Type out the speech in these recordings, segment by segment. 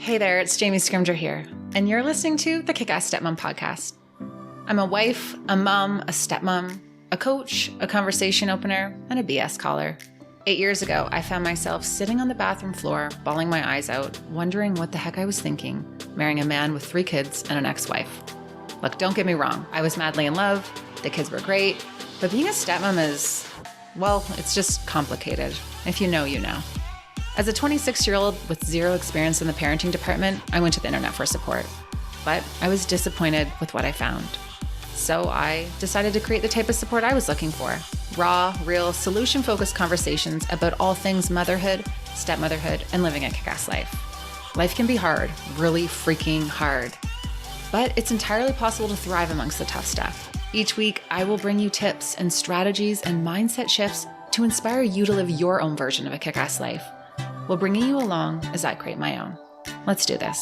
Hey there, it's Jamie Scrimger here, and you're listening to the Kick-Ass Stepmom podcast. I'm a wife, a mom, a stepmom, a coach, a conversation opener, and a BS caller. 8 years ago, I found myself sitting on the bathroom floor, bawling my eyes out, wondering what the heck I was thinking, marrying a man with 3 kids and an ex-wife. Look, don't get me wrong, I was madly in love, the kids were great, but being a stepmom is, well, it's just complicated. If you know, you know. As a 26-year-old with zero experience in the parenting department, I went to the internet for support. But I was disappointed with what I found. So I decided to create the type of support I was looking for. Raw, real, solution-focused conversations about all things motherhood, stepmotherhood, and living a kick-ass life. Life can be hard, really freaking hard. But it's entirely possible to thrive amongst the tough stuff. Each week, I will bring you tips and strategies and mindset shifts to inspire you to live your own version of a kick-ass life, while bringing you along as I create my own. Let's do this.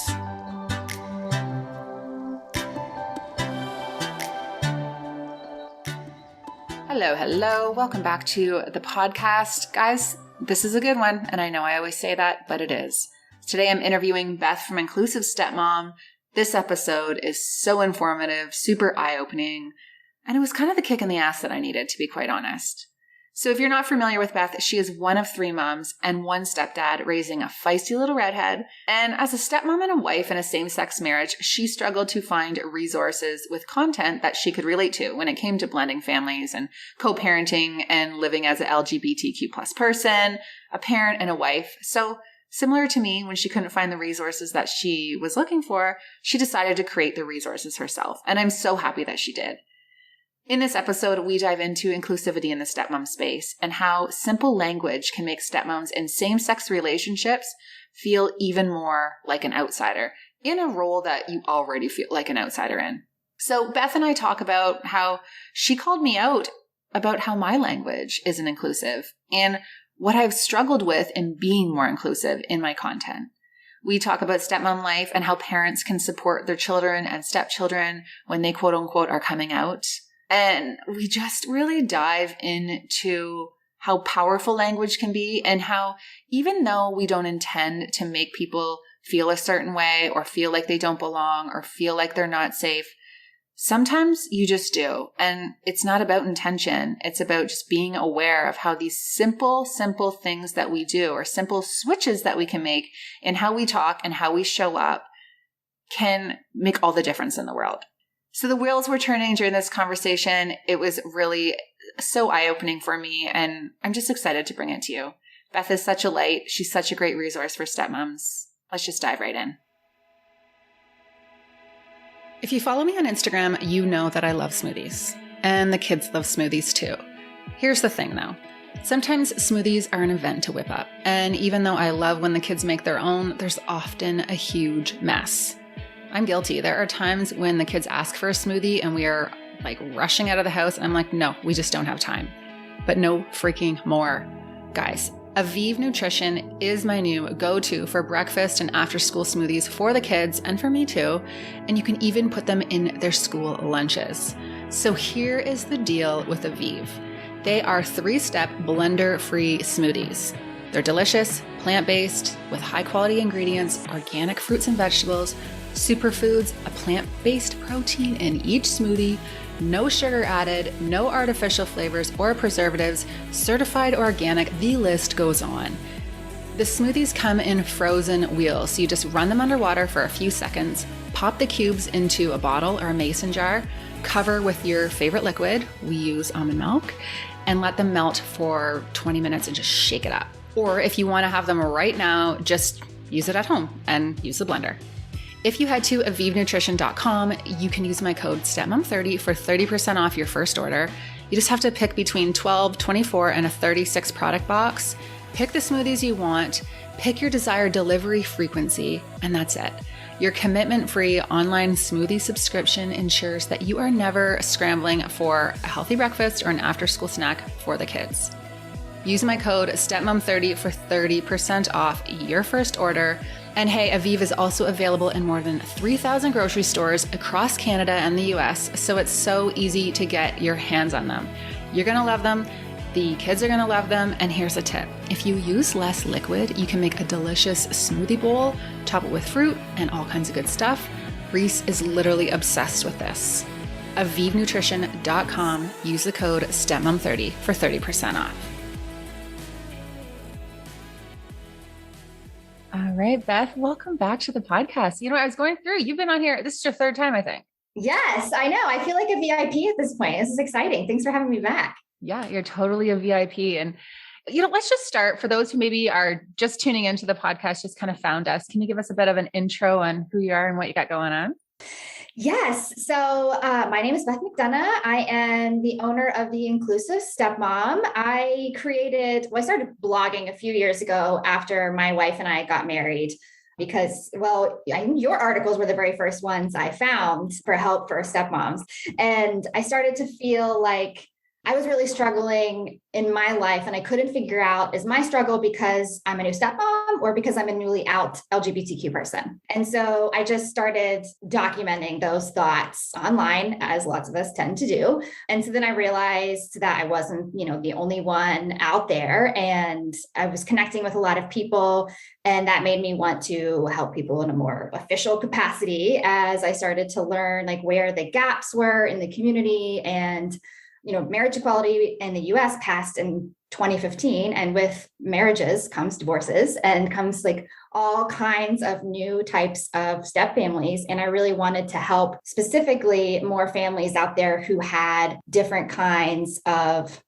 Hello. Welcome back to the podcast. Guys, this is a good one, and I know I always say that, but it is. Today I'm interviewing Beth from Inclusive Stepmom. This episode is so informative, super eye-opening, and it was kind of the kick in the ass that I needed, to be quite honest. So if you're not familiar with Beth, she is one of 3 moms and 1 stepdad, raising a feisty little redhead. And as a stepmom and a wife in a same-sex marriage, she struggled to find resources with content that she could relate to when it came to blending families and co-parenting and living as an LGBTQ plus person, a parent and a wife. So similar to me, when she couldn't find the resources that she was looking for, she decided to create the resources herself. And I'm so happy that she did. In this episode, we dive into inclusivity in the stepmom space and how simple language can make stepmoms in same-sex relationships feel even more like an outsider in a role that you already feel like an outsider in. So Beth and I talk about how she called me out about how my language isn't inclusive and what I've struggled with in being more inclusive in my content. We talk about stepmom life and how parents can support their children and stepchildren when they quote unquote are coming out. And we just really dive into how powerful language can be and how even though we don't intend to make people feel a certain way or feel like they don't belong or feel like they're not safe, sometimes you just do. And it's not about intention. It's about just being aware of how these simple things that we do or simple switches that we can make in how we talk and how we show up can make all the difference in the world. So the wheels were turning during this conversation. It was really so eye-opening for me, and I'm just excited to bring it to you. Beth is such a light. She's such a great resource for stepmoms. Let's just dive right in. If you follow me on Instagram, you know that I love smoothies, and the kids love smoothies too. Here's the thing though. Sometimes smoothies are an event to whip up, and even though I love when the kids make their own, there's often a huge mess. I'm guilty. There are times when the kids ask for a smoothie and we are like rushing out of the house and I'm like, no, we just don't have time. But no freaking more. Guys, Aviv Nutrition is my new go-to for breakfast and after-school smoothies for the kids and for me too. And you can even put them in their school lunches. So here is the deal with Aviv. They are 3-step blender-free smoothies. They're delicious, plant-based, with high-quality ingredients, organic fruits and vegetables, superfoods, a plant-based protein in each smoothie, no sugar added, no artificial flavors or preservatives, certified organic, the list goes on. The smoothies come in frozen wheels, so you just run them underwater for a few seconds, pop the cubes into a bottle or a mason jar, cover with your favorite liquid, we use almond milk, and let them melt for 20 minutes and just shake it up. Or if you want to have them right now, just use it at home and use the blender. If you head to avivnutrition.com, you can use my code STEPMOM30 for 30% off your first order. You just have to pick between 12, 24, and a 36 product box. Pick the smoothies you want, pick your desired delivery frequency, and that's it. Your commitment-free online smoothie subscription ensures that you are never scrambling for a healthy breakfast or an after-school snack for the kids. Use my code STEPMOM30 for 30% off your first order. And hey, Aviv is also available in more than 3,000 grocery stores across Canada and the US, so it's so easy to get your hands on them. You're gonna love them. The kids are going to love them. And here's a tip. If you use less liquid, you can make a delicious smoothie bowl, top it with fruit and all kinds of good stuff. Reese is literally obsessed with this. AvivNutrition.com. Use the code STEPMOM30 for 30% off. All right, Beth, welcome back to the podcast. I was going through, you've been on here. This is your third time, I think. Yes, I know. I feel like a VIP at this point. This is exciting. Thanks for having me back. Yeah, you're totally a VIP. And, let's just start for those who maybe are just tuning into the podcast, just kind of found us. Can you give us a bit of an intro on who you are and what you got going on? Yes. So my name is Beth McDonough. I am the owner of the Inclusive Stepmom. I started blogging a few years ago after my wife and I got married because, your articles were the very first ones I found for help for stepmoms. And I started to feel like I was really struggling in my life and I couldn't figure out, is my struggle because I'm a new stepmom or because I'm a newly out LGBTQ person? And so I just started documenting those thoughts online, as lots of us tend to do. And so then I realized that I wasn't, the only one out there, and I was connecting with a lot of people. And that made me want to help people in a more official capacity as I started to learn where the gaps were in the community. And marriage equality in the US passed in 2015. And with marriages comes divorces and comes all kinds of new types of step families. And I really wanted to help specifically more families out there who had different kinds of,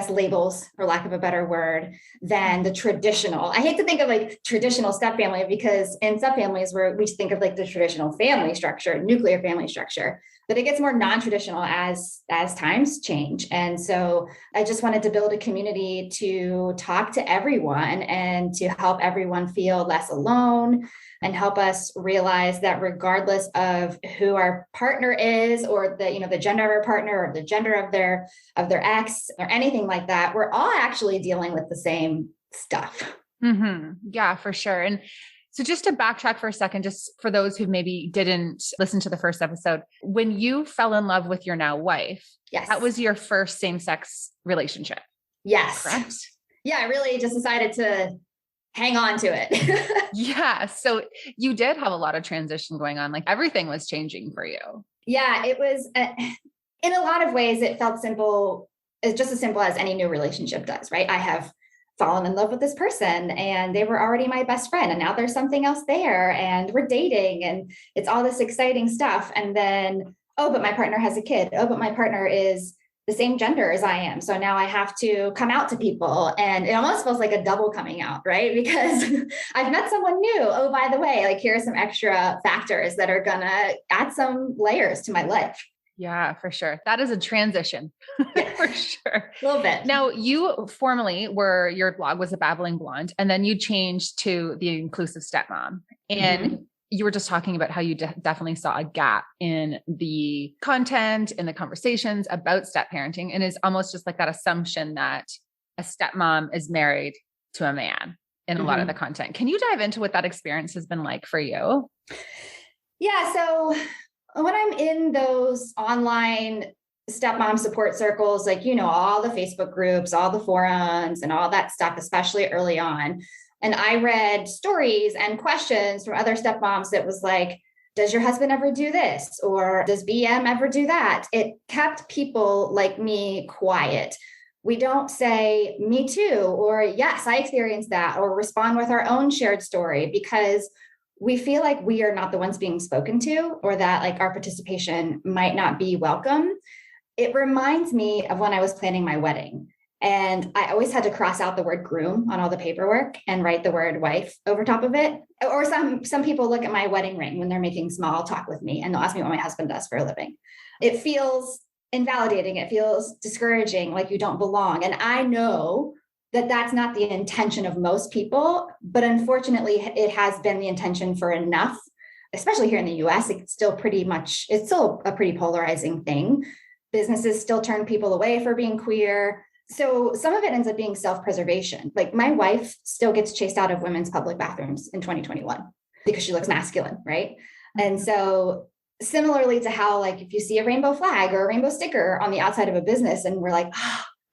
labels, for lack of a better word, than the traditional. I hate to think of traditional step family, because in step families we think of the traditional family structure, nuclear family structure, but it gets more non-traditional as times change. And so I just wanted to build a community to talk to everyone and to help everyone feel less alone and help us realize that regardless of who our partner is, or the gender of our partner, or the gender of their ex, or anything like that, we're all actually dealing with the same stuff. Mm-hmm. Yeah, for sure. And so just to backtrack for a second, just for those who maybe didn't listen to the first episode, when you fell in love with your now wife, yes, that was your first same-sex relationship. Yes. Correct? Yeah, I really just decided to hang on to it. Yeah. So you did have a lot of transition going on. Everything was changing for you. Yeah, it was, in a lot of ways, it felt simple. It's just as simple as any new relationship does, right? I have fallen in love with this person and they were already my best friend. And now there's something else there and we're dating and it's all this exciting stuff. And then, but my partner has a kid. But my partner is the same gender as I am. So now I have to come out to people, and it almost feels like a double coming out, right? Because I've met someone new. By the way, here are some extra factors that are going to add some layers to my life. Yeah, for sure. That is a transition. For sure. A little bit. Now, you formerly your blog was a Babbling Blonde, and then you changed to the Inclusive Stepmom. And you were just talking about how you definitely saw a gap in the content, in the conversations about step parenting. And it's almost just that assumption that a stepmom is married to a man in a lot of the content. Can you dive into what that experience has been like for you? Yeah. So when I'm in those online stepmom support circles, all the Facebook groups, all the forums and all that stuff, especially early on. And I read stories and questions from other stepmoms that was does your husband ever do this? Or does BM ever do that? It kept people like me quiet. We don't say me too, or yes, I experienced that, or respond with our own shared story, because we feel like we are not the ones being spoken to, or that our participation might not be welcome. It reminds me of when I was planning my wedding. And I always had to cross out the word groom on all the paperwork and write the word wife over top of it. Or some people look at my wedding ring when they're making small talk with me and they'll ask me what my husband does for a living. It feels invalidating. It feels discouraging, like you don't belong. And I know that that's not the intention of most people, but unfortunately it has been the intention for enough, especially here in the US. It's still a pretty polarizing thing. Businesses still turn people away for being queer. So some of it ends up being self-preservation. My wife still gets chased out of women's public bathrooms in 2021 because she looks masculine, right? And so similarly to how if you see a rainbow flag or a rainbow sticker on the outside of a business and we're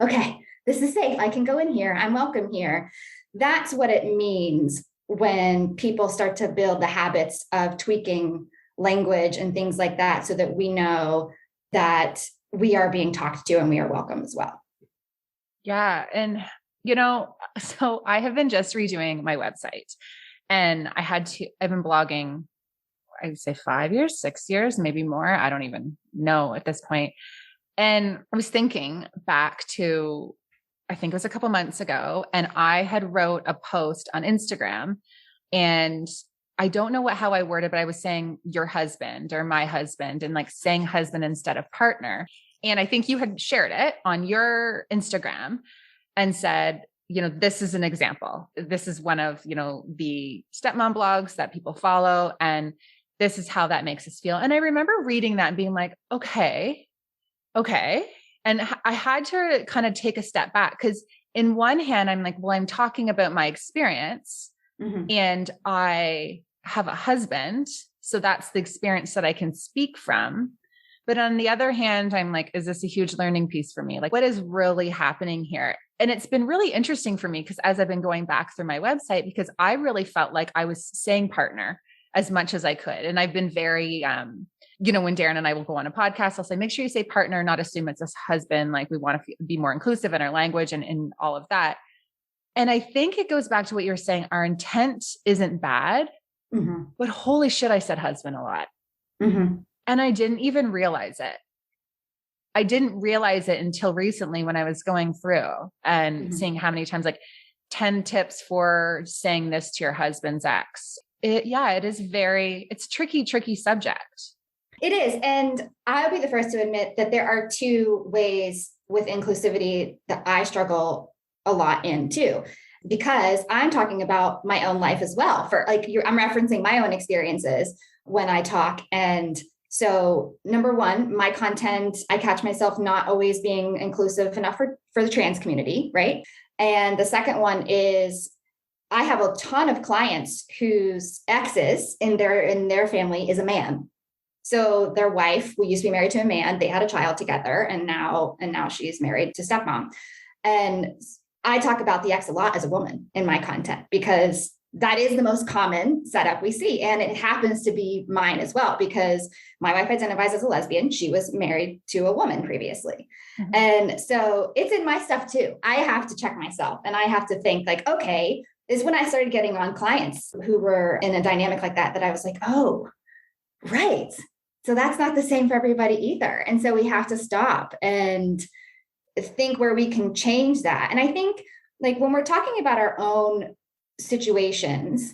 okay, this is safe. I can go in here. I'm welcome here. That's what it means when people start to build the habits of tweaking language and things like that, so that we know that we are being talked to and we are welcome as well. Yeah. And, so I have been just redoing my website, and I've been blogging, I would say 5 years, 6 years, maybe more. I don't even know at this point. And I was thinking back to, I think it was a couple months ago, and I had wrote a post on Instagram, and I don't know how I worded, but I was saying your husband or my husband, and like saying husband instead of partner. And I think you had shared it on your Instagram and said, this is an example. This is one of, the stepmom blogs that people follow. And this is how that makes us feel. And I remember reading that and being like, okay. And I had to kind of take a step back, because in one hand, I'm like, well, I'm talking about my experience, and I have a husband. So that's the experience that I can speak from. But on the other hand, I'm like, is this a huge learning piece for me? Like, what is really happening here? And it's been really interesting for me, because as I've been going back through my website, because I really felt like I was saying partner as much as I could. And I've been very, when Darren and I will go on a podcast, I'll say, make sure you say partner, not assume it's a husband. Like, we want to be more inclusive in our language and all of that. And I think it goes back to what you're saying. Our intent isn't bad, but holy shit, I said husband a lot. And I didn't even realize it. I didn't realize it until recently, when I was going through and seeing how many times, like 10 tips for saying this to your husband's ex. It's tricky subject. It is. And I'll be the first to admit that there are two ways with inclusivity that I struggle a lot in too, because I'm talking about my own life as well. I'm referencing my own experiences when I talk. And so number one, my content, I catch myself not always being inclusive enough for the trans community, right? And the second one is I have a ton of clients whose exes in their family is a man. So their wife, we used to be married to a man, they had a child together, and now she's married to stepmom. And I talk about the ex a lot as a woman in my content, because that is the most common setup we see. And it happens to be mine as well, because my wife identifies as a lesbian. She was married to a woman previously. And so it's in my stuff too. I have to check myself, and I have to think like, okay, is when I started getting on clients who were in a dynamic like that I was like, oh, right. So that's not the same for everybody either. And so we have to stop and think where we can change that. And I think, like, when we're talking about our own situations,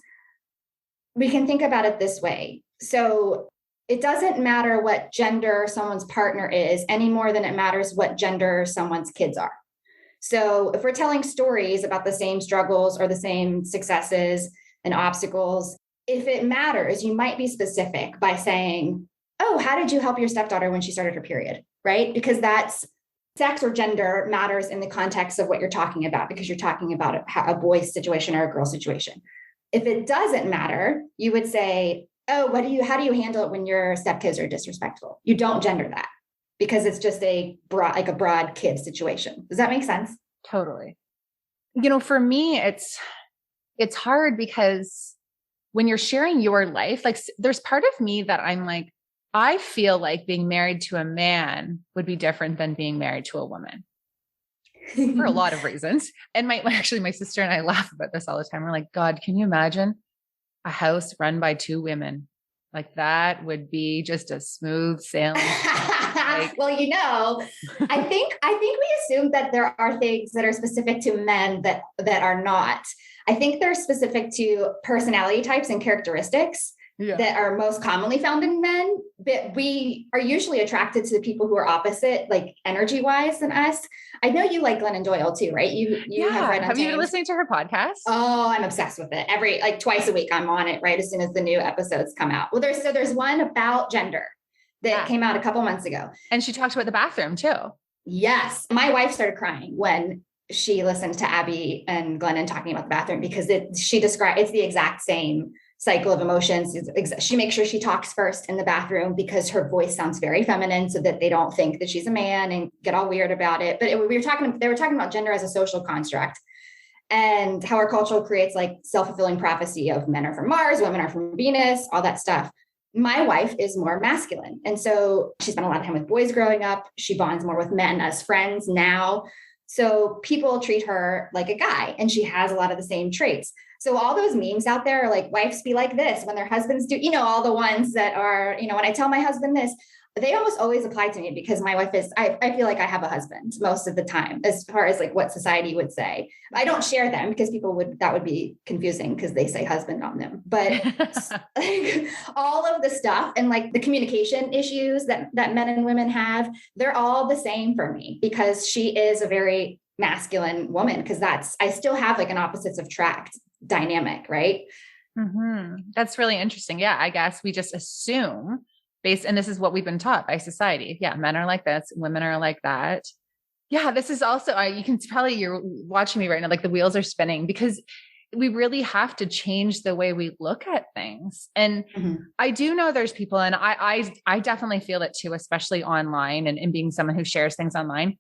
we can think about it this way. So it doesn't matter what gender someone's partner is any more than it matters what gender someone's kids are. So if we're telling stories about the same struggles or the same successes and obstacles, if it matters, you might be specific by saying, oh, how did you help your stepdaughter when she started her period, right? Because that's sex or gender matters in the context of what you're talking about, because you're talking about a boy's situation or a girl's situation. If it doesn't matter, you would say, oh, how do you handle it when your stepkids are disrespectful? You don't gender that, because it's just a broad kid situation. Does that make sense? Totally. For me, it's hard, because when you're sharing your life, like, there's part of me that I'm like, I feel like being married to a man would be different than being married to a woman for a lot of reasons. And my sister and I laugh about this all the time. We're like, God, can you imagine a house run by two women? Like, that would be just a smooth sailing. Well, I think we assume that there are things that are specific to men that are not. I think they're specific to personality types and characteristics that are most commonly found in men, but we are usually attracted to the people who are opposite, like energy wise, than us. I know you like Glennon Doyle too, right? You have read Untamed. Have you been listening to her podcast? Oh, I'm obsessed with it. Twice a week I'm on it, right? As soon as the new episodes come out. Well, there's one about gender that came out a couple months ago. And she talked about the bathroom too. Yes. My wife started crying when she listened to Abby and Glennon talking about the bathroom, because it's the exact same cycle of emotions. She makes sure she talks first in the bathroom because her voice sounds very feminine so that they don't think that she's a man and get all weird about it. But they were talking about gender as a social construct and how our culture creates like self-fulfilling prophecy of men are from Mars, women are from Venus, all that stuff. My wife is more masculine. And so she spent a lot of time with boys growing up. She bonds more with men as friends now. So people treat her like a guy and she has a lot of the same traits. So all those memes out there are like, wives be like this when their husbands do, all the ones that are, when I tell my husband this, they almost always apply to me because my wife is, I feel like I have a husband most of the time, as far as like what society would say. I don't share them because that would be confusing because they say husband on them. But like, all of the stuff and like the communication issues that men and women have, they're all the same for me because she is a very masculine woman because I still have like an opposites attract dynamic, right? Mm-hmm. That's really interesting. Yeah, I guess we just assume and this is what we've been taught by society. Yeah, men are like this, women are like that. Yeah, this is also, you're watching me right now, like the wheels are spinning because we really have to change the way we look at things. And I do know there's people, and I definitely feel it too, especially online and being someone who shares things online.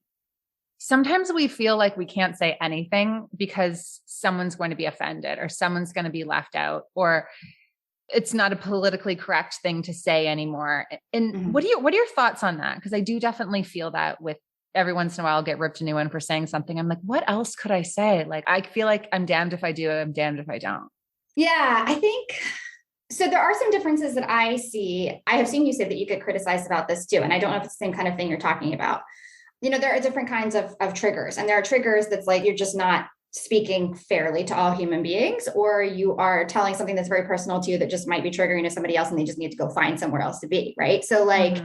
Sometimes we feel like we can't say anything because someone's going to be offended or someone's going to be left out, or it's not a politically correct thing to say anymore. And what are your thoughts on that? Because I do definitely feel that with every once in a while I'll get ripped a new one for saying something. I'm like, what else could I say? Like, I feel like I'm damned if I do, I'm damned if I don't. Yeah, I think so. There are some differences that I see. I have seen you say that you get criticized about this too. And I don't know if it's the same kind of thing you're talking about. There are different kinds of triggers, and there are triggers that's like, you're just not speaking fairly to all human beings, or you are telling something that's very personal to you that just might be triggering to somebody else and they just need to go find somewhere else to be. Right. So like,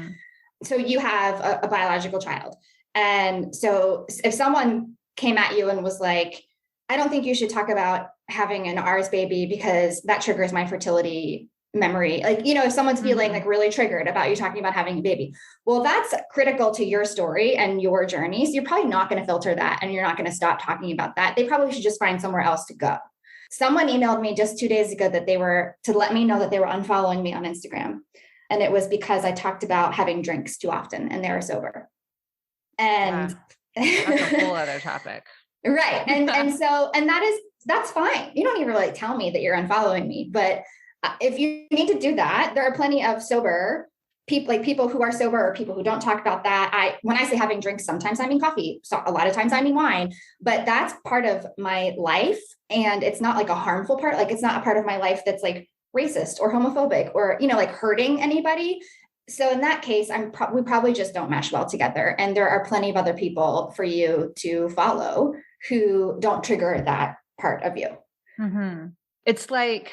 so you have a biological child. And so if someone came at you and was like, I don't think you should talk about having an ours baby because that triggers my fertility memory. Like, if someone's feeling like really triggered about you talking about having a baby, well, that's critical to your story and your journey. So you're probably not going to filter that and you're not going to stop talking about that. They probably should just find somewhere else to go. Someone emailed me just 2 days ago that to let me know that they were unfollowing me on Instagram. And it was because I talked about having drinks too often and they were sober. And that's a whole other topic. Right. And that's fine. You don't need to really tell me that you're unfollowing me, but if you need to do that, there are plenty of sober people, like people who are sober or people who don't talk about that. When I say having drinks, sometimes I mean coffee. So a lot of times I mean wine, but that's part of my life. And it's not like a harmful part. Like it's not a part of my life that's like racist or homophobic or, like hurting anybody. So in that case, we probably just don't mesh well together. And there are plenty of other people for you to follow who don't trigger that part of you. It's like,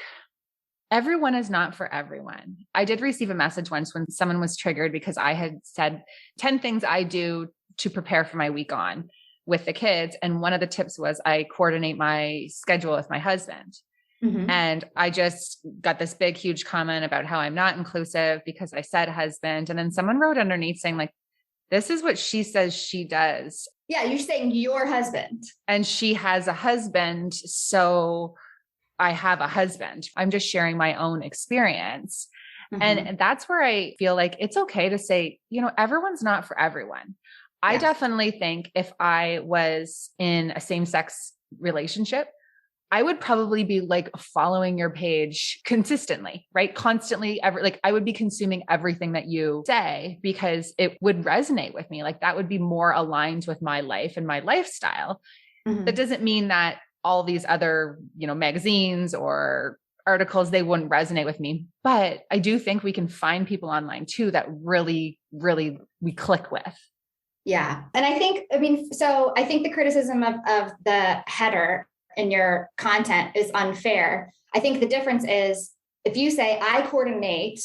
everyone is not for everyone. I did receive a message once when someone was triggered because I had said 10 things I do to prepare for my week on with the kids. And one of the tips was I coordinate my schedule with my husband. And I just got this big, huge comment about how I'm not inclusive because I said husband. And then someone wrote underneath saying like, this is what she says she does. Yeah. You're saying your husband. And she has a husband. So I have a husband. I'm just sharing my own experience. And that's where I feel like it's okay to say, everyone's not for everyone. I definitely think if I was in a same-sex relationship, I would probably be like following your page consistently, right? Constantly, I would be consuming everything that you say because it would resonate with me. Like that would be more aligned with my life and my lifestyle. That doesn't mean that all these other, magazines or articles, they wouldn't resonate with me. But I do think we can find people online too that really, really we click with. Yeah. And I think the criticism of the header in your content is unfair. I think the difference is if you say, I coordinate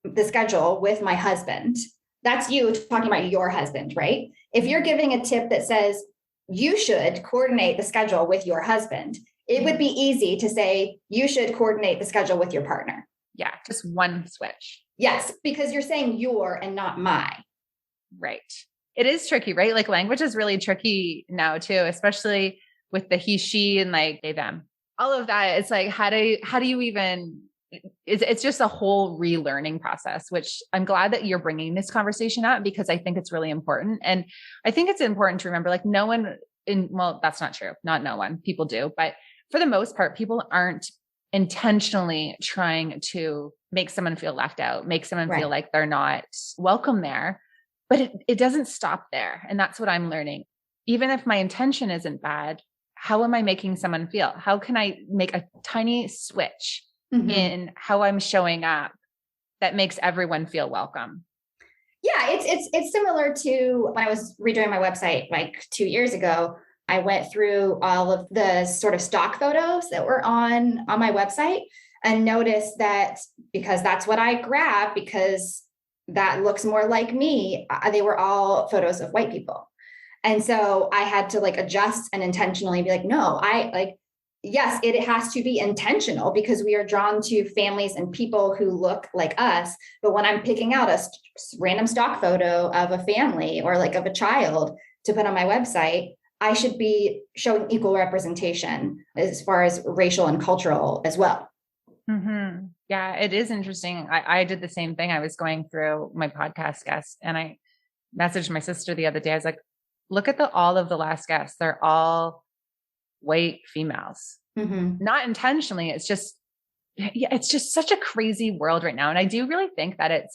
the schedule with my husband, that's you talking about your husband, right? If you're giving a tip that says, you should coordinate the schedule with your husband, it would be easy to say, you should coordinate the schedule with your partner. Yeah. Just one switch. Yes. Because you're saying your and not my. Right. It is tricky, right? Like language is really tricky now too, especially with the he, she, and like they, them, all of that. It's like, how do you even it's just a whole relearning process, which I'm glad that you're bringing this conversation up because I think it's really important. And I think it's important to remember, like well, that's not true. Not no one, people do, but for the most part, people aren't intentionally trying to make someone feel left out, make someone feel like they're not welcome there. But it doesn't stop there. And that's what I'm learning. Even if my intention isn't bad, how am I making someone feel? How can I make a tiny switch in how I'm showing up that makes everyone feel welcome? Yeah, it's similar to when I was redoing my website like 2 years ago. I went through all of the sort of stock photos that were on my website and noticed that because that's what I grabbed, because that looks more like me, they were all photos of white people. And so I had to like adjust and intentionally be like, no, yes, it has to be intentional because we are drawn to families and people who look like us. But when I'm picking out a random stock photo of a family or like of a child to put on my website, I should be showing equal representation as far as racial and cultural as well. Mm-hmm. Yeah, it is interesting. I did the same thing. I was going through my podcast guests and I messaged my sister the other day. I was like, look at all of the last guests. They're all white females, not intentionally. It's just such a crazy world right now. And I do really think that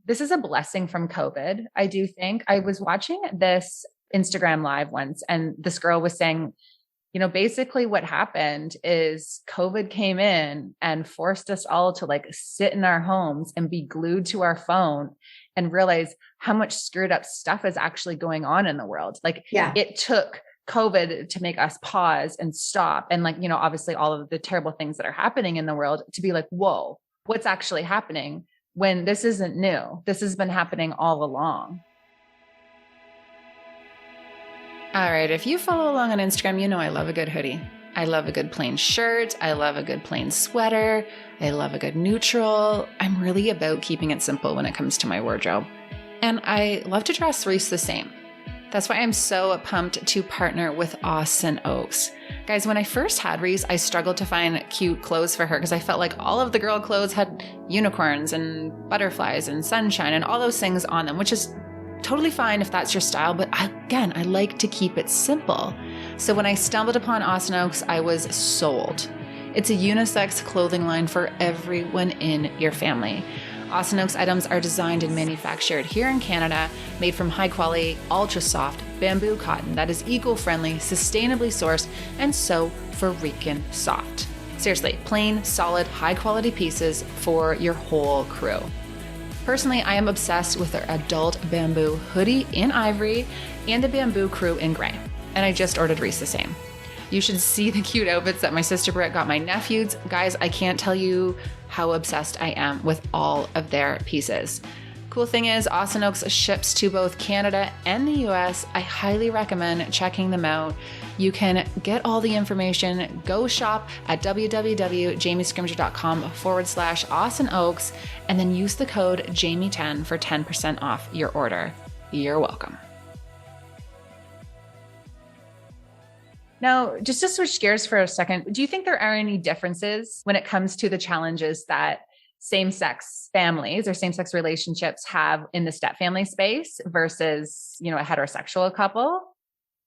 this is a blessing from COVID. I do think I was watching this Instagram live once and this girl was saying, basically what happened is COVID came in and forced us all to like sit in our homes and be glued to our phone and realize how much screwed up stuff is actually going on in the world. Like it took COVID to make us pause and stop. And like, obviously all of the terrible things that are happening in the world to be like, whoa, what's actually happening when this isn't new? This has been happening all along. All right. If you follow along on Instagram, I love a good hoodie. I love a good plain shirt. I love a good plain sweater. I love a good neutral. I'm really about keeping it simple when it comes to my wardrobe. And I love to dress Reese the same. That's why I'm so pumped to partner with Austin Oaks. Guys, when I first had Reese, I struggled to find cute clothes for her because I felt like all of the girl clothes had unicorns and butterflies and sunshine and all those things on them, which is totally fine if that's your style. But again, I like to keep it simple. So when I stumbled upon Austin Oaks, I was sold. It's a unisex clothing line for everyone in your family. Austin Oaks items are designed and manufactured here in Canada, made from high quality, ultra soft bamboo cotton that is eco-friendly, sustainably sourced, and so freaking soft. Seriously, plain, solid, high quality pieces for your whole crew. Personally, I am obsessed with their adult bamboo hoodie in ivory and the bamboo crew in gray. And I just ordered Reese the same. You should see the cute outfits that my sister Britt got my nephews. Guys, I can't tell you how obsessed I am with all of their pieces. Cool thing is, Austin Oaks ships to both Canada and the US. I highly recommend checking them out. You can get all the information. Go shop at www.jamiescrimger.com/Austin Oaks and then use the code Jamie10 for 10% off your order. You're welcome. Now, just to switch gears for a second, do you think there are any differences when it comes to the challenges that same-sex families or same-sex relationships have in the step family space versus, a heterosexual couple?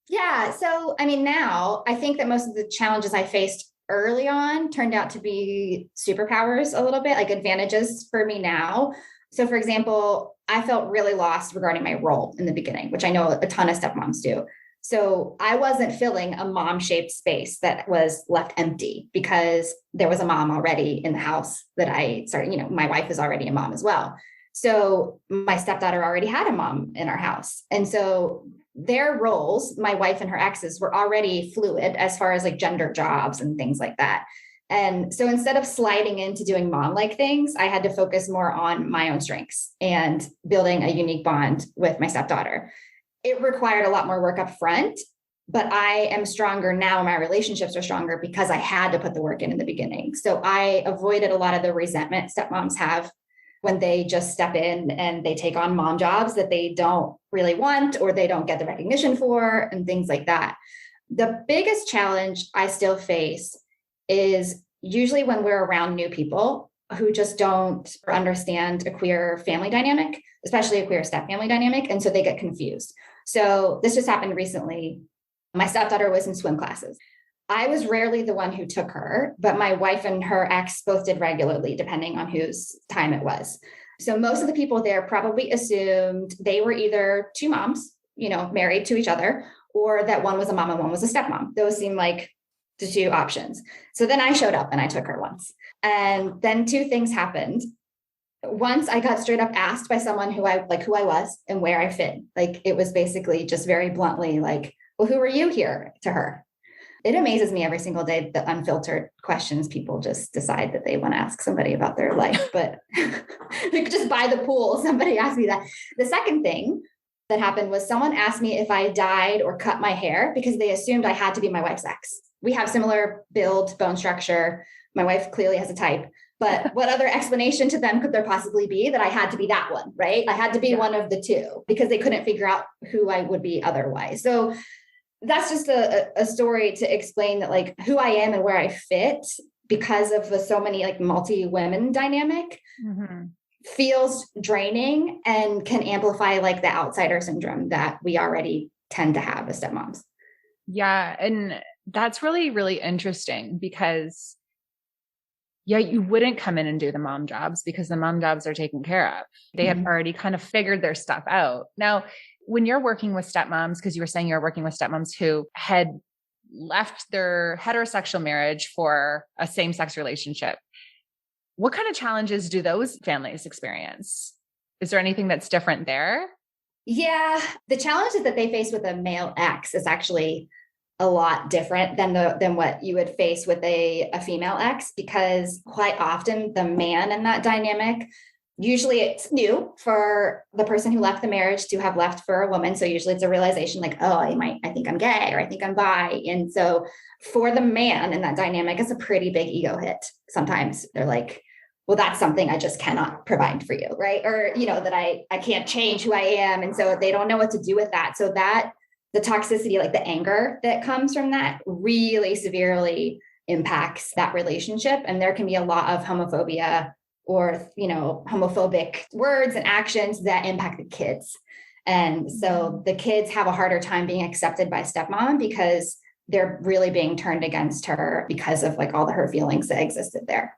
Yeah. So, now I think that most of the challenges I faced early on turned out to be superpowers a little bit, like advantages for me now. So, for example, I felt really lost regarding my role in the beginning, which I know a ton of stepmoms do. So I wasn't filling a mom-shaped space that was left empty because there was a mom already in the house that I started, my wife is already a mom as well. So my stepdaughter already had a mom in our house. And so their roles, my wife and her exes, were already fluid as far as like gender jobs and things like that. And so instead of sliding into doing mom-like things, I had to focus more on my own strengths and building a unique bond with my stepdaughter. It required a lot more work up front, but I am stronger now. My relationships are stronger because I had to put the work in the beginning. So I avoided a lot of the resentment stepmoms have when they just step in and they take on mom jobs that they don't really want or they don't get the recognition for and things like that. The biggest challenge I still face is usually when we're around new people who just don't understand a queer family dynamic, especially a queer step family dynamic. And so they get confused. So this just happened recently. My stepdaughter was in swim classes. I was rarely the one who took her, but my wife and her ex both did regularly, depending on whose time it was. So most of the people there probably assumed they were either two moms, married to each other, or that one was a mom and one was a stepmom. Those seemed like the two options. So then I showed up and I took her once. And then two things happened. Once I got straight up asked by someone who I was and where I fit. Like, it was basically just very bluntly like, well, who are you here, to her? It amazes me every single day, the unfiltered questions people just decide that they want to ask somebody about their life. But like, just by the pool, somebody asked me that. The second thing that happened was someone asked me if I dyed or cut my hair because they assumed I had to be my wife's ex. We have similar build, bone structure. My wife clearly has a type. But what other explanation to them could there possibly be that I had to be that one, right? I had to be one of the two because they couldn't figure out who I would be otherwise. So that's just a story to explain that, like, who I am and where I fit because of the so many like multi-women dynamic feels draining and can amplify like the outsider syndrome that we already tend to have as stepmoms. Yeah. And that's really, really interesting because you wouldn't come in and do the mom jobs because the mom jobs are taken care of. They have already kind of figured their stuff out. Now, when you're working with stepmoms, because you were saying you're working with stepmoms who had left their heterosexual marriage for a same-sex relationship, what kind of challenges do those families experience? Is there anything that's different there? Yeah, the challenges that they face with a male ex is actually a lot different than what you would face with a female ex, because quite often the man in that dynamic, usually it's new for the person who left the marriage to have left for a woman. So usually it's a realization like, oh, I think I'm gay, or I think I'm bi. And so for the man in that dynamic, it's a pretty big ego hit. Sometimes they're like, well, that's something I just cannot provide for you, right? Or, that I can't change who I am. And so they don't know what to do with that. So that the toxicity, like the anger that comes from that, really severely impacts that relationship. And there can be a lot of homophobia or, homophobic words and actions that impact the kids. And so the kids have a harder time being accepted by stepmom because they're really being turned against her because of like all the hurt feelings that existed there.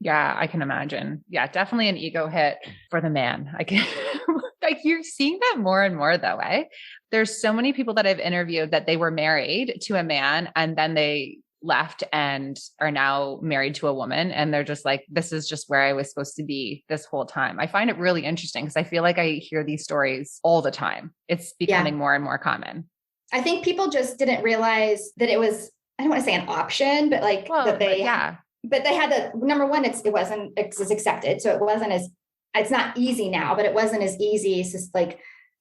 Yeah, I can imagine. Yeah, definitely an ego hit for the man. I can like, you're seeing that more and more though, eh? There's so many people that I've interviewed that they were married to a man and then they left and are now married to a woman. And they're just like, this is just where I was supposed to be this whole time. I find it really interesting because I feel like I hear these stories all the time. It's becoming more and more common. I think people just didn't realize that it was, I don't want to say an option, but like that they, but they had the number one, it wasn't as accepted. So it wasn't as, it's not easy now, but it wasn't as easy as like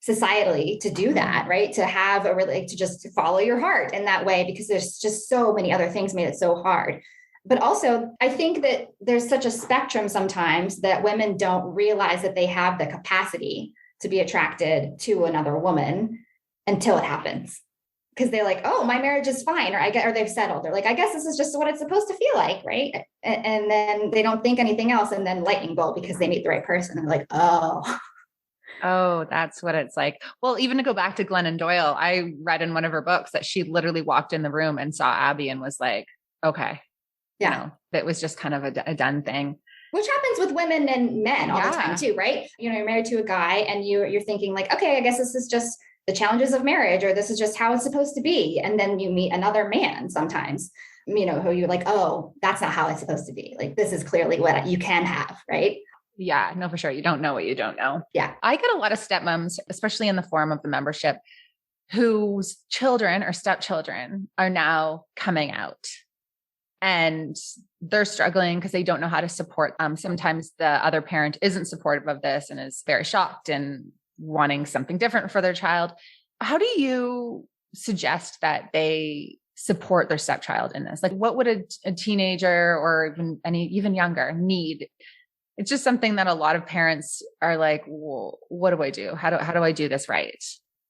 societally to do that, right? To have to just follow your heart in that way, because there's just so many other things made it so hard. But also I think that there's such a spectrum sometimes that women don't realize that they have the capacity to be attracted to another woman until it happens. Because they're like, oh, my marriage is fine, or they've settled. They're like, I guess this is just what it's supposed to feel like, right? And then they don't think anything else, and then lightning bolt because they meet the right person. And they're like, oh, that's what it's like. Well, even to go back to Glennon Doyle, I read in one of her books that she literally walked in the room and saw Abby and was like, okay, that was just kind of a done thing. Which happens with women and men all the time too, right? You're married to a guy and you're thinking like, okay, I guess this is just the challenges of marriage, or this is just how it's supposed to be. And then you meet another man sometimes, who you're like, oh, that's not how it's supposed to be. Like, this is clearly what you can have, right? Yeah, no, for sure. You don't know what you don't know. Yeah. I get a lot of stepmoms, especially in the form of the membership, whose children or stepchildren are now coming out. And they're struggling because they don't know how to support. Sometimes the other parent isn't supportive of this and is very shocked and wanting something different for their child. How do you suggest that they support their stepchild in this? Like, what would a teenager or even younger need? It's just something that a lot of parents are like, well, what do I do? How do I do this right?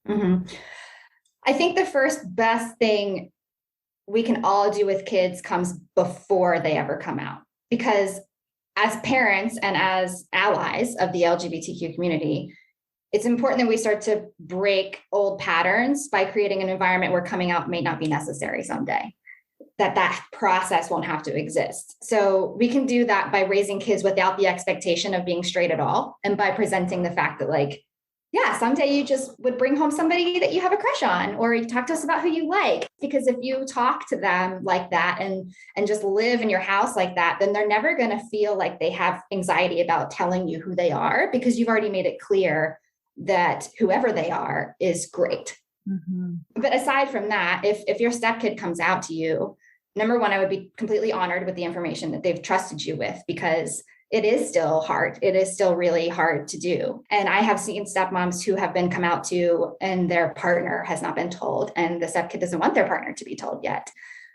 Mm-hmm. I think the first best thing we can all do with kids comes before they ever come out, because as parents and as allies of the LGBTQ community, it's important that we start to break old patterns by creating an environment where coming out may not be necessary someday, that process won't have to exist. So we can do that by raising kids without the expectation of being straight at all, and by presenting the fact that, like, yeah, someday you just would bring home somebody that you have a crush on, or you talk to us about who you like. Because if you talk to them like that and just live in your house like that, then they're never going to feel like they have anxiety about telling you who they are, because you've already made it clear that whoever they are is great. Mm-hmm. But aside from that, if your stepkid comes out to you, number one, I would be completely honored with the information that they've trusted you with, because it is still hard. It is still really hard to do. And I have seen stepmoms who have been come out to and their partner has not been told, and the stepkid doesn't want their partner to be told yet.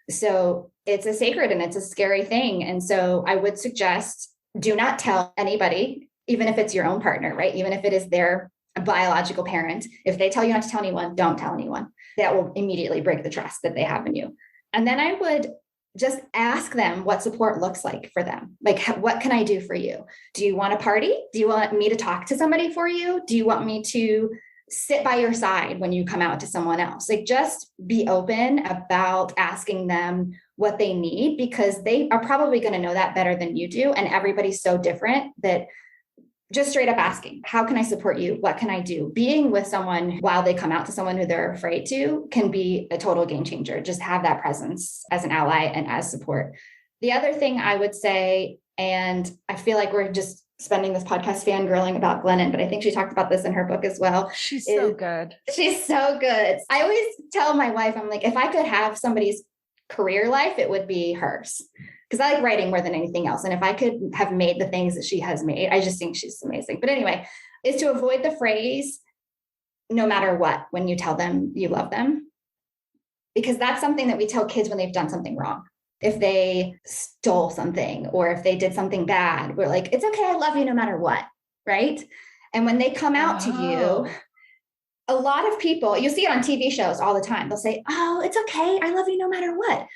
So it's a sacred and it's a scary thing. And so I would suggest, do not tell anybody, even if it's your own partner, right? Even if it is their biological parent. If they tell you not to tell anyone, don't tell anyone. That will immediately break the trust that they have in you. And then I would just ask them what support looks like for them. Like, what can I do for you? Do you want a party? Do you want me to talk to somebody for you? Do you want me to sit by your side when you come out to someone else? Like, just be open about asking them what they need, because they are probably going to know that better than you do. And everybody's so different that just straight up asking, how can I support you? What can I do? Being with someone while they come out to someone who they're afraid to can be a total game changer. Just have that presence as an ally and as support. The other thing I would say, and I feel like we're just spending this podcast fangirling about Glennon, but I think she talked about this in her book as well. She's so good. She's so good. I always tell my wife, I'm like, if I could have somebody's career life, it would be hers. Because I like writing more than anything else. And if I could have made the things that she has made, I just think she's amazing. But anyway, is to avoid the phrase, no matter what, when you tell them you love them. Because that's something that we tell kids when they've done something wrong. If they stole something or if they did something bad, we're like, it's okay, I love you no matter what, right? And when they come out to you, a lot of people, you'll see it on TV shows all the time. They'll say, oh, it's okay, I love you no matter what.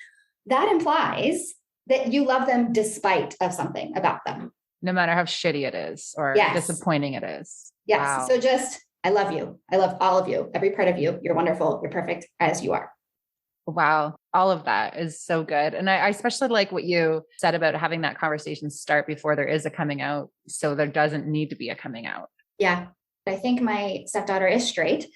That implies that you love them despite of something about them. No matter how shitty it is or disappointing it is. Yes. Wow. So just, I love you. I love all of you, every part of you. You're wonderful. You're perfect as you are. Wow. All of that is so good. And I especially like what you said about having that conversation start before there is a coming out. So there doesn't need to be a coming out. Yeah. I think my stepdaughter is straight.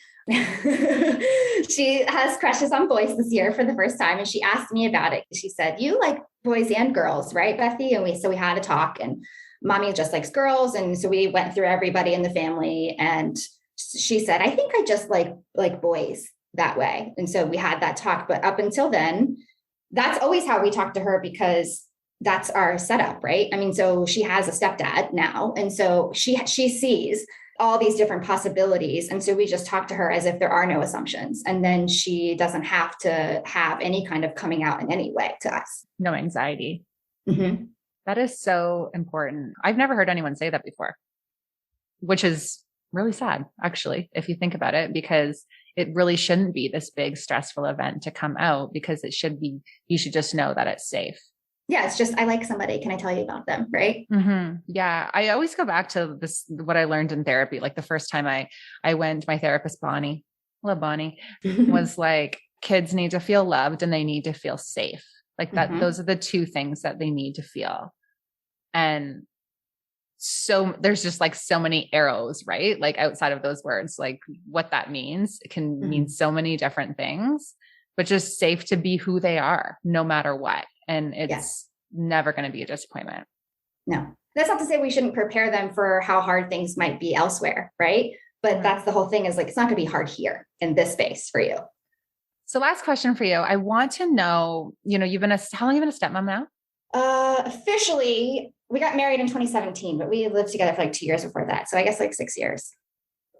She has crushes on boys this year for the first time. And she asked me about it. She said, you like boys and girls, right, Bethy? And we had a talk, and mommy just likes girls. And so we went through everybody in the family. And she said, I think I just like boys that way. And so we had that talk. But up until then, that's always how we talk to her, because that's our setup, right? I mean, so she has a stepdad now. And so she sees all these different possibilities. And so we just talk to her as if there are no assumptions. And then she doesn't have to have any kind of coming out in any way to us. No anxiety. Mm-hmm. That is so important. I've never heard anyone say that before, which is really sad, actually, if you think about it, because it really shouldn't be this big stressful event to come out, because it should be, you should just know that it's safe. Yeah, it's just, I like somebody. Can I tell you about them? Right. Mm-hmm. Yeah. I always go back to this, what I learned in therapy. Like the first time I went, my therapist, Bonnie, love Bonnie, was like, kids need to feel loved and they need to feel safe. Like that, mm-hmm. Those are the two things that they need to feel. And so there's just like so many arrows, right? Like outside of those words, like what that means, it can mm-hmm. mean so many different things, but just safe to be who they are, no matter what. And it's never going to be a disappointment. No, that's not to say we shouldn't prepare them for how hard things might be elsewhere. Right. But mm-hmm. that's the whole thing, is like, it's not going to be hard here in this space for you. So last question for you. I want to know, how long have you been a stepmom now? Officially, we got married in 2017, but we lived together for like 2 years before that. So I guess like 6 years.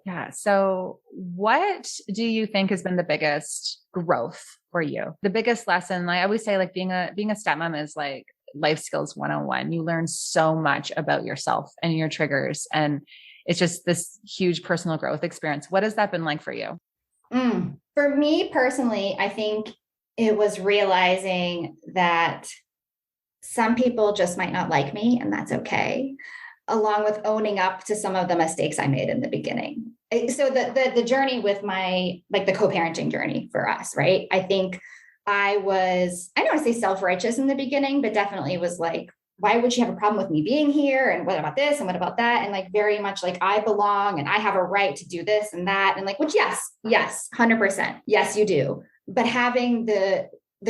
Yeah. So what do you think has been the biggest growth for you? The biggest lesson? I always say, like, being a stepmom is like life skills 101. You learn so much about yourself and your triggers. And it's just this huge personal growth experience. What has that been like for you? For me personally, I think it was realizing that some people just might not like me, and that's okay, along with owning up to some of the mistakes I made in the beginning. So the journey with the co-parenting journey for us, right? I think I don't want to say self-righteous in the beginning, but definitely was like, why would she have a problem with me being here? And what about this? And what about that? And like, very much like, I belong and I have a right to do this and that. And like, which yes, 100%. Yes, you do. But having the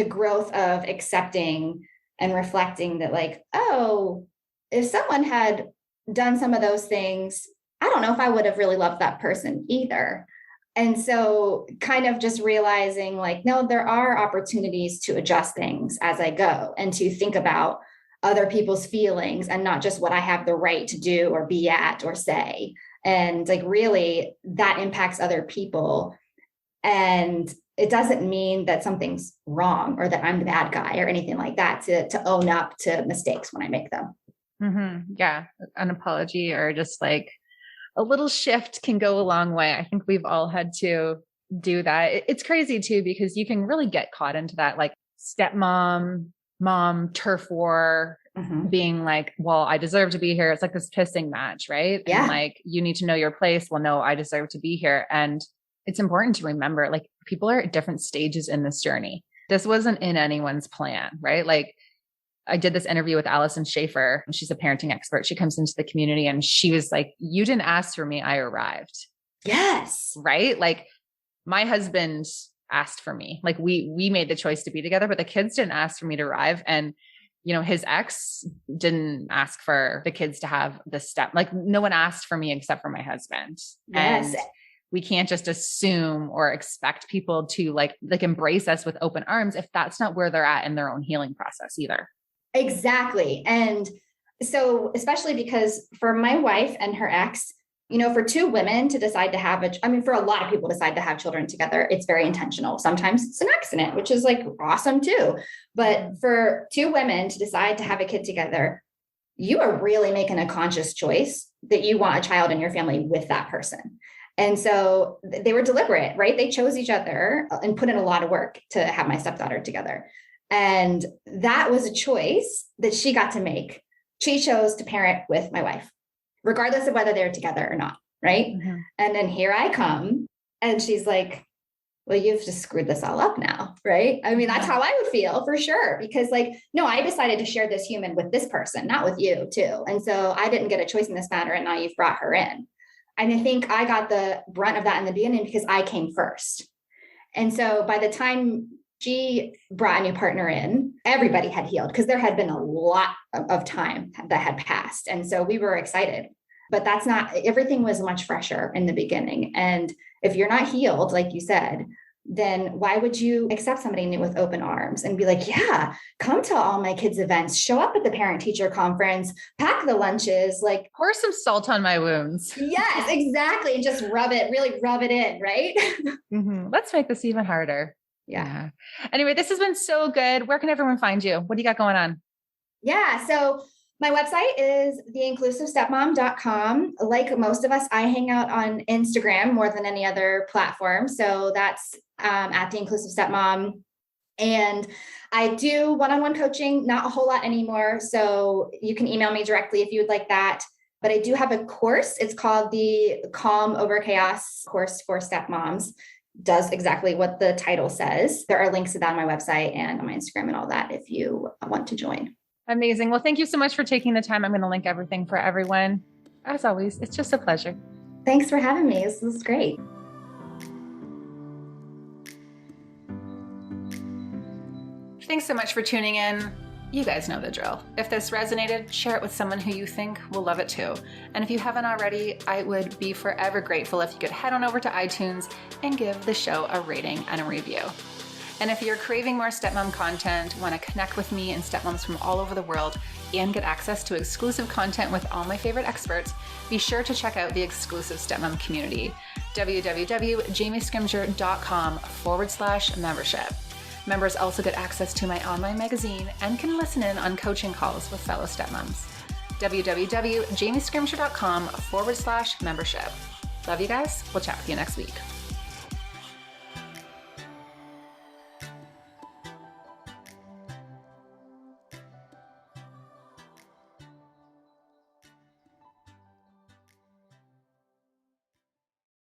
growth of accepting and reflecting that, like, oh, if someone had done some of those things, I don't know if I would have really loved that person either. And so kind of just realizing like, no, there are opportunities to adjust things as I go and to think about other people's feelings and not just what I have the right to do or be at or say. And like, really, that impacts other people. And it doesn't mean that something's wrong or that I'm the bad guy or anything like that, to own up to mistakes when I make them. Mm-hmm. Yeah. An apology or just like a little shift can go a long way. I think we've all had to do that. It's crazy too, because you can really get caught into that, like stepmom, mom, turf war, being like, well, I deserve to be here. It's like this pissing match, right? Yeah. And like, you need to know your place. Well, no, I deserve to be here. And it's important to remember, like, people are at different stages in this journey. This wasn't in anyone's plan, right? Like, I did this interview with Allison Schaefer, and she's a parenting expert. She comes into the community and she was like, you didn't ask for me, I arrived. Yes. Right? Like, my husband asked for me. Like, we made the choice to be together, but the kids didn't ask for me to arrive. And, you know, his ex didn't ask for the kids to have this step. Like, no one asked for me except for my husband. Yes. And we can't just assume or expect people to like embrace us with open arms if that's not where they're at in their own healing process either. Exactly. And so, especially because for my wife and her ex, you know, for two women to decide to have for a lot of people decide to have children together, it's very intentional. Sometimes it's an accident, which is like awesome too. But for two women to decide to have a kid together, you are really making a conscious choice that you want a child in your family with that person. And so they were deliberate, right? They chose each other and put in a lot of work to have my stepdaughter together. And that was a choice that she got to make. She chose to parent with my wife, regardless of whether they're together or not, right? Mm-hmm. And then here I come, and she's like, well, you've just screwed this all up now, right? I mean, that's how I would feel for sure. Because like, no, I decided to share this human with this person, not with you too. And so I didn't get a choice in this matter, and now you've brought her in. And I think I got the brunt of that in the beginning because I came first. And so by the time she brought a new partner in, everybody had healed because there had been a lot of time that had passed. And so we were excited, but everything was much fresher in the beginning. And if you're not healed, like you said, then why would you accept somebody new with open arms and be like, yeah, come to all my kids' events, show up at the parent teacher conference, pack the lunches, like pour some salt on my wounds. Yes, exactly. And just really rub it in, right? Mm-hmm. Let's make this even harder. Yeah. Anyway, this has been so good. Where can everyone find you? What do you got going on? Yeah. So my website is theinclusivestepmom.com. Like most of us, I hang out on Instagram more than any other platform. So that's at The Inclusive Stepmom. And I do one-on-one coaching, not a whole lot anymore. So you can email me directly if you would like that. But I do have a course. It's called the Calm Over Chaos course for stepmoms. Does exactly what the title says. There are links to that on my website and on my Instagram and all that if you want to join. Amazing. Well, thank you so much for taking the time. I'm going to link everything for everyone. As always, it's just a pleasure. Thanks for having me. This is great. Thanks so much for tuning in. You guys know the drill. If this resonated, share it with someone who you think will love it too. And if you haven't already, I would be forever grateful if you could head on over to iTunes and give the show a rating and a review. And if you're craving more stepmom content, want to connect with me and stepmoms from all over the world, and get access to exclusive content with all my favorite experts, be sure to check out the exclusive stepmom community, www.jamiescrimger.com/membership. Members also get access to my online magazine and can listen in on coaching calls with fellow stepmoms. www.jamiescrimger.com/membership. Love you guys. We'll chat with you next week.